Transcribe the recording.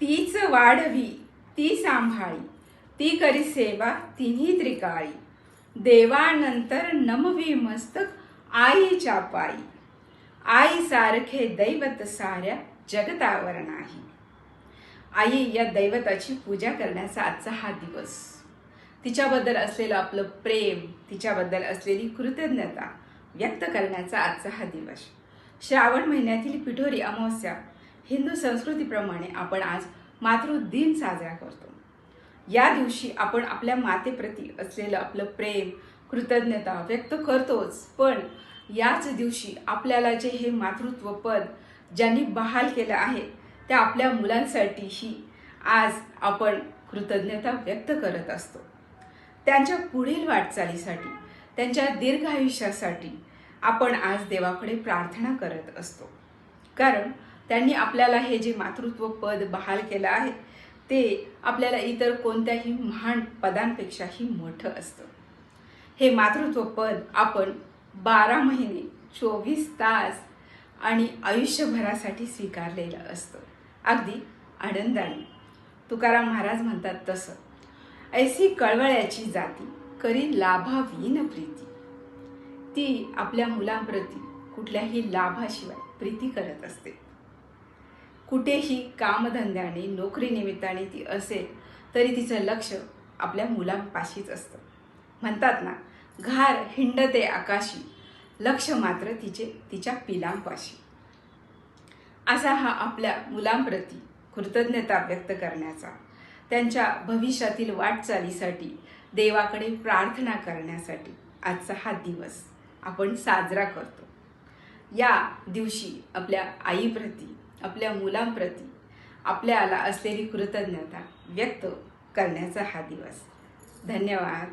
तीच वाढवी ती सांभाळी, ती करी सेवा तिन्ही त्रिकाळी, देवानंतर नमवी मस्तक आईच्या पायी, आई सारखे दैवत साऱ्या जगतावर नाही. आई या दैवताची पूजा करण्याचा आजचा हा दिवस, तिच्याबद्दल असलेलं आपलं प्रेम, तिच्याबद्दल असलेली कृतज्ञता व्यक्त करण्याचा आजचा हा दिवस. श्रावण महिन्यातील पिठोरी अमावस्या हिंदू संस्कृतीप्रमाणे आपण आज मातृदिन साजरा करतो. या दिवशी आपण आपल्या मातेप्रती असलेलं आपलं प्रेम, कृतज्ञता व्यक्त करतोच, पण याच दिवशी आपल्याला जे हे मातृत्व पद ज्यांनी बहाल केलं आहे त्या आपल्या मुलांसाठीही आज आपण कृतज्ञता व्यक्त करत असतो. त्यांच्या पुढील वाटचालीसाठी, त्यांच्या दीर्घ आयुष्यासाठी आपण आज देवाकडे प्रार्थना करत असतो. कारण त्यांनी आपल्याला हे जे मातृत्व पद बहाल केलं आहे ते आपल्याला इतर कोणत्याही महान पदांपेक्षाही मोठं असतं. हे मातृत्व पद आपण 12 महिने 24 तास आणि आयुष्यभरासाठी स्वीकारलेलं असतं, अगदी आनंदाने. तुकाराम महाराज म्हणतात तसं, ऐसी कळवळ्याची जाती करी लाभावीन प्रीती. ती आपल्या मुलांप्रती कुठल्याही लाभाशिवाय प्रीती करत असते. कुठेही कामधंद्याने, नोकरीनिमित्ताने ती असेल तरी तिचं लक्ष आपल्या मुलांपाशीच असतं. म्हणतात ना, घार हिंडते आकाशी, लक्ष मात्र तिच्या पिलांपाशी. असा हा आपल्या मुलांप्रती कृतज्ञता व्यक्त करण्याचा, त्यांच्या भविष्यातील वाटचालीसाठी देवाकडे प्रार्थना करण्यासाठी आजचा हा दिवस आपण साजरा करतो. या दिवशी आपल्या आईप्रती, आपल्या मुलांप्रती आपल्याला असलेली कृतज्ञता व्यक्त करण्याचा हा दिवस. धन्यवाद.